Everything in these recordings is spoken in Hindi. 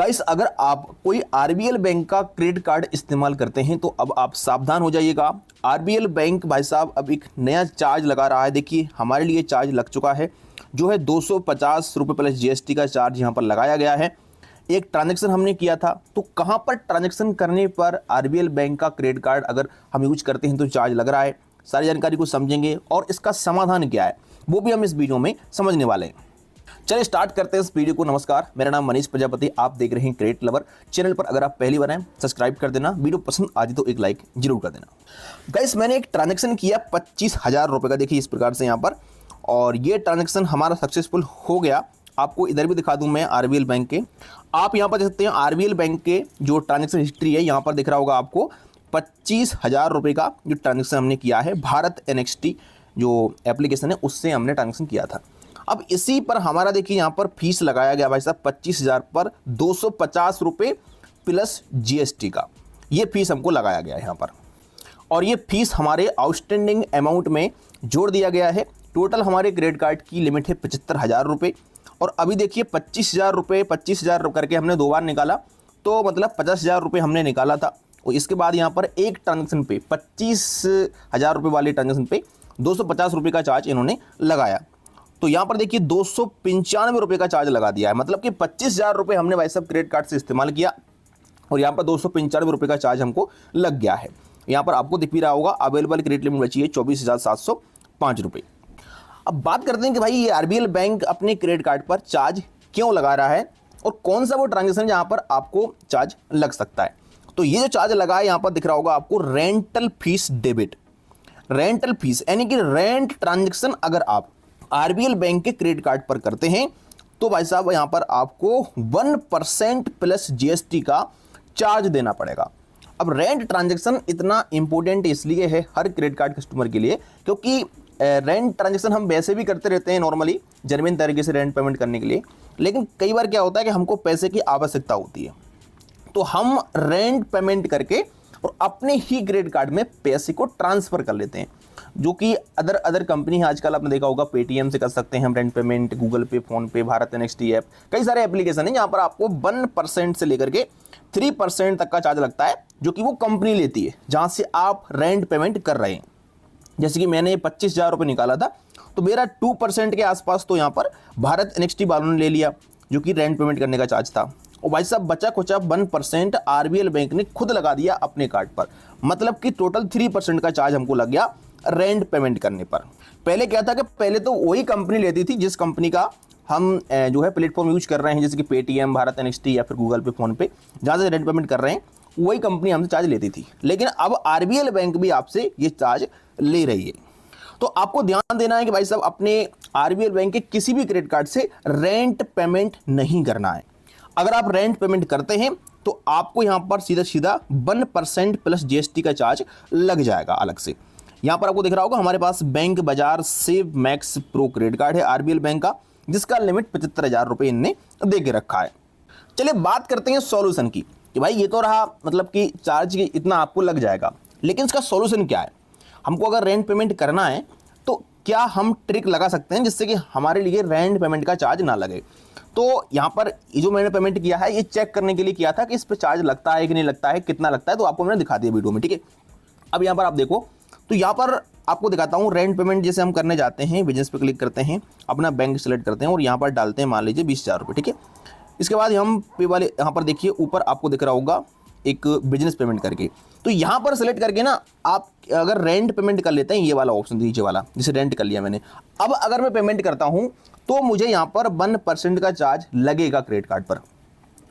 गाइस, अगर आप कोई आरबीएल बैंक का क्रेडिट कार्ड इस्तेमाल करते हैं तो अब आप सावधान हो जाइएगा। आरबीएल बैंक भाई साहब अब एक नया चार्ज लगा रहा है। देखिए, हमारे लिए चार्ज लग चुका है, जो है 250 रुपये प्लस जीएसटी का चार्ज यहाँ पर लगाया गया है। एक ट्रांजैक्शन हमने किया था, तो कहाँ पर ट्रांजैक्शन करने पर आरबीएल बैंक का क्रेडिट कार्ड अगर हम यूज करते हैं तो चार्ज लग रहा है, सारी जानकारी को समझेंगे और इसका समाधान क्या है वो भी हम इस वीडियो में समझने वाले हैं। चलिए स्टार्ट करते हैं इस वीडियो को। नमस्कार, मेरा नाम मनीष प्रजापति, आप देख रहे हैं क्रेडिट लवर। चैनल पर अगर आप पहली बार हैं सब्सक्राइब कर देना, वीडियो पसंद आ जाए तो एक लाइक जरूर कर देना। गाइस, मैंने एक ट्रांजैक्शन किया 25,000 रुपये का, देखिए इस प्रकार से यहाँ पर, और ये ट्रांजैक्शन हमारा सक्सेसफुल हो गया। आपको इधर भी दिखा दूं मैं आरबीएल बैंक के, आप यहाँ पर देख सकते हैं आरबीएल बैंक के जो ट्रांजैक्शन हिस्ट्री है, यहाँ पर दिख रहा होगा आपको 25,000 रुपये का जो ट्रांजैक्शन हमने किया है। भारत एनएक्सटी जो एप्लीकेशन है उससे हमने ट्रांजैक्शन किया था। अब इसी पर हमारा देखिए यहाँ पर फीस लगाया गया भाई साहब 25,000 पर 250 रुपये प्लस जीएसटी का, ये फीस हमको लगाया गया है यहाँ पर, और ये फीस हमारे आउटस्टैंडिंग अमाउंट में जोड़ दिया गया है। टोटल हमारे क्रेडिट कार्ड की लिमिट है 75,000 रुपये, और अभी देखिए 25,000 रुपये 25,000 करके हमने 2 बार निकाला, तो मतलब 50,000 रुपये हमने निकाला था। और इसके बाद यहाँ पर एक ट्रांजेक्शन पे 25,000 रुपये वाले ट्रांजेक्शन पे 250 रुपये का चार्ज इन्होंने लगाया। तो यहाँ पर देखिए 295 रुपये का चार्ज लगा दिया है, मतलब कि 25,000 रुपये हमने भाई साहब क्रेडिट कार्ड से इस्तेमाल किया और यहाँ पर 295 रुपये का चार्ज हमको लग गया है। यहाँ पर आपको दिख भी रहा होगा अवेलेबल क्रेडिट लिमिट बची है 24,705 रुपये। अब बात करते हैं कि भाई ये आरबीएल बैंक अपने क्रेडिट कार्ड पर चार्ज क्यों लगा रहा है और कौन सा वो ट्रांजेक्शन जहाँ पर आपको चार्ज लग सकता है। तो ये जो चार्ज लगा है यहाँ पर दिख रहा होगा आपको rental fees debit. Rental fees यानी कि रेंट ट्रांजेक्शन अगर आप आरबीएल बैंक के क्रेडिट कार्ड पर करते हैं तो भाई साहब यहाँ पर आपको 1% प्लस जीएसटी का चार्ज देना पड़ेगा। अब रेंट ट्रांजैक्शन इतना इंपॉर्टेंट इसलिए है हर क्रेडिट कार्ड कस्टमर के लिए, क्योंकि रेंट ट्रांजैक्शन हम वैसे भी करते रहते हैं नॉर्मली जेन्युइन तरीके से रेंट पेमेंट करने के लिए, लेकिन कई बार क्या होता है कि हमको पैसे की आवश्यकता होती है, तो हम रेंट पेमेंट करके और अपने ही क्रेडिट कार्ड में पैसे को ट्रांसफ़र कर लेते हैं, जो कि अदर कंपनी है। आजकल आपने देखा होगा पेटीएम से कर सकते हैं हम रेंट पेमेंट, गूगल पे, फोन पे, भारत एनएक्सटी ऐप, कई सारे एप्लीकेशन हैं जहाँ पर आपको 1% से लेकर के 3% तक का चार्ज लगता है, जो कि वो कंपनी लेती है जहाँ से आप रेंट पेमेंट कर रहे हैं। जैसे कि मैंने 25,000 रुपये निकाला था, तो मेरा 2% के आसपास तो यहाँ पर भारत एनएक्सटी वालों ने ले लिया, जो कि रेंट पेमेंट करने का चार्ज था, और भाई साहब बचा कुचा 1% आरबीएल बैंक ने खुद लगा दिया अपने कार्ड पर, मतलब कि टोटल 3% का चार्ज हमको लग गया रेंट पेमेंट करने पर। पहले क्या था कि पहले तो वही कंपनी लेती थी जिस कंपनी का हम जो है प्लेटफॉर्म यूज कर रहे हैं, जैसे कि पेटीएम, भारत एनएक्सटी या फिर गूगल पे, फोन पे, जहाँ से रेंट पेमेंट कर रहे हैं वही कंपनी हमसे चार्ज लेती थी, लेकिन अब आरबीएल बैंक भी आपसे ये चार्ज ले रही है। तो आपको ध्यान देना है कि भाई साहब अपने आरबीएल बैंक के किसी भी क्रेडिट कार्ड से रेंट पेमेंट नहीं करना है। अगर आप रेंट पेमेंट करते हैं तो आपको यहाँ पर सीधा सीधा 1% प्लस जीएसटी का चार्ज लग जाएगा अलग से। यहाँ पर आपको दिख रहा होगा हमारे पास बैंक बाजार save max pro credit card है आरबीएल बैंक का, जिसका लिमिट 75,000 रुपये इनने दे के रखा है। चलिए बात करते हैं सॉल्यूशन की, कि भाई ये तो रहा मतलब कि चार्ज इतना आपको लग जाएगा, लेकिन इसका सॉल्यूशन क्या है। हमको अगर रेंट पेमेंट करना है तो क्या हम ट्रिक लगा सकते हैं जिससे कि हमारे लिए रेंट पेमेंट का चार्ज ना लगे। तो यहाँ पर जो मैंने पेमेंट किया है ये चेक करने के लिए किया था कि इस पर चार्ज लगता है कि नहीं लगता है, कितना लगता है, तो आपको मैंने दिखा दिया वीडियो में, ठीक है। अब यहाँ पर आप देखो, तो यहाँ पर आपको दिखाता हूँ रेंट पेमेंट जैसे हम करने जाते हैं, बिजनेस पे क्लिक करते हैं, अपना बैंक सेलेक्ट करते हैं और यहाँ पर डालते हैं मान लीजिए 20,000 रुपये, ठीक है। इसके बाद हम पे वाले यहाँ पर देखिए ऊपर आपको दिख रहा होगा एक बिजनेस पेमेंट करके, तो यहाँ पर सेलेक्ट करके ना आप अगर रेंट पेमेंट कर लेते हैं, ये वाला ऑप्शन नीचे वाला जिसे रेंट कर लिया मैंने, अब अगर मैं पेमेंट करता हूँ तो मुझे यहाँ पर 1% का चार्ज लगेगा क्रेडिट कार्ड पर।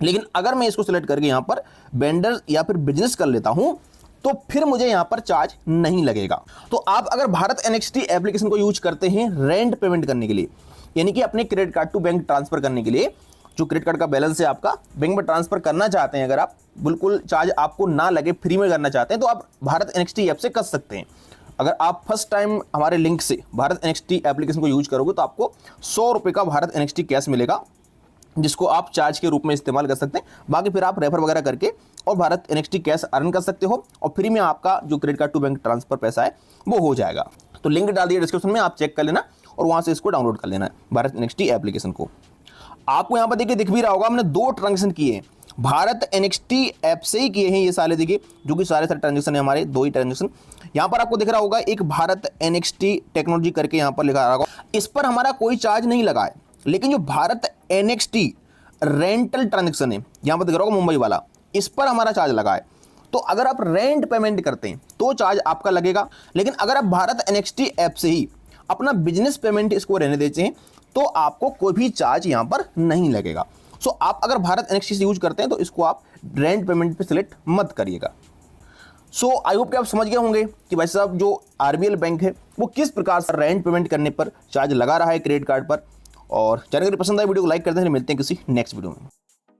लेकिन अगर मैं इसको सेलेक्ट करके यहाँ पर वेंडर या फिर बिजनेस कर लेता हूँ तो फिर मुझे यहाँ पर चार्ज नहीं लगेगा। तो आप अगर भारत एनएक्सटी एप्लीकेशन को यूज करते हैं रेंट पेमेंट करने के लिए, यानी कि अपने credit card to bank transfer करने के लिए, जो क्रेडिट कार्ड का बैलेंस है आपका बैंक में ट्रांसफर करना चाहते हैं, अगर आप बिल्कुल चार्ज आपको ना लगे, फ्री में करना चाहते हैं, तो आप भारत एनएक्सटी ऐप से कर सकते हैं। अगर आप फर्स्ट टाइम हमारे लिंक से भारत एनएक्सटी एप्लीकेशन को यूज करोगे तो आपको 100 रुपये का भारत एनएक्सटी कैश मिलेगा, जिसको आप चार्ज के रूप में इस्तेमाल कर सकते हैं। बाकी फिर आप रेफर वगैरह करके और भारत एनएक्सटी कैश अर्न कर सकते हो, और फ्री में आपका जो credit card to bank transfer पैसा है वो हो जाएगा। तो लिंक डाल दिया डिस्क्रिप्शन में, आप चेक कर लेना और वहाँ से इसको डाउनलोड कर लेना है भारत एनएक्सटी एप्लीकेशन को। आपको यहाँ पर देखिए दिख भी रहा होगा हमने 2 ट्रांजेक्शन किए, भारत एनएक्सटी ऐप से ही किए हैं ये सारे, देखिए जो कि सारे ट्रांजेक्शन है हमारे, 2 ही ट्रांजेक्शन। यहाँ पर आपको दिख रहा होगा एक भारत एनएक्सटी टेक्नोलॉजी करके यहाँ पर लिखा होगा, इस पर हमारा कोई चार्ज नहीं लगा है। लेकिन जो भारत एनएक्सटी रेंटल ट्रांजेक्शन है, यहाँ पर दिख रहा होगा मुंबई वाला, इस पर हमारा चार्ज लगा है। तो अगर आप रेंट पेमेंट करते हैं तो चार्ज आपका लगेगा, लेकिन अगर आप भारत एनएक्सटी ऐप से ही अपना बिजनेस पेमेंट इसको रहने देते हैं तो आपको कोई भी चार्ज यहाँ पर नहीं लगेगा। सो आप अगर भारत एनएक्सटी से यूज करते हैं तो इसको आप रेंट पेमेंट पे सिलेक्ट मत करिएगा। सो आई होप कि आप समझ गए होंगे कि भाई साहब जो आरबीएल बैंक है वो किस प्रकार से रेंट पेमेंट करने पर चार्ज लगा रहा है क्रेडिट कार्ड पर। और चैनल अगर पसंद आए वीडियो को लाइक करते हैं, मिलते हैं किसी नेक्स्ट वीडियो में।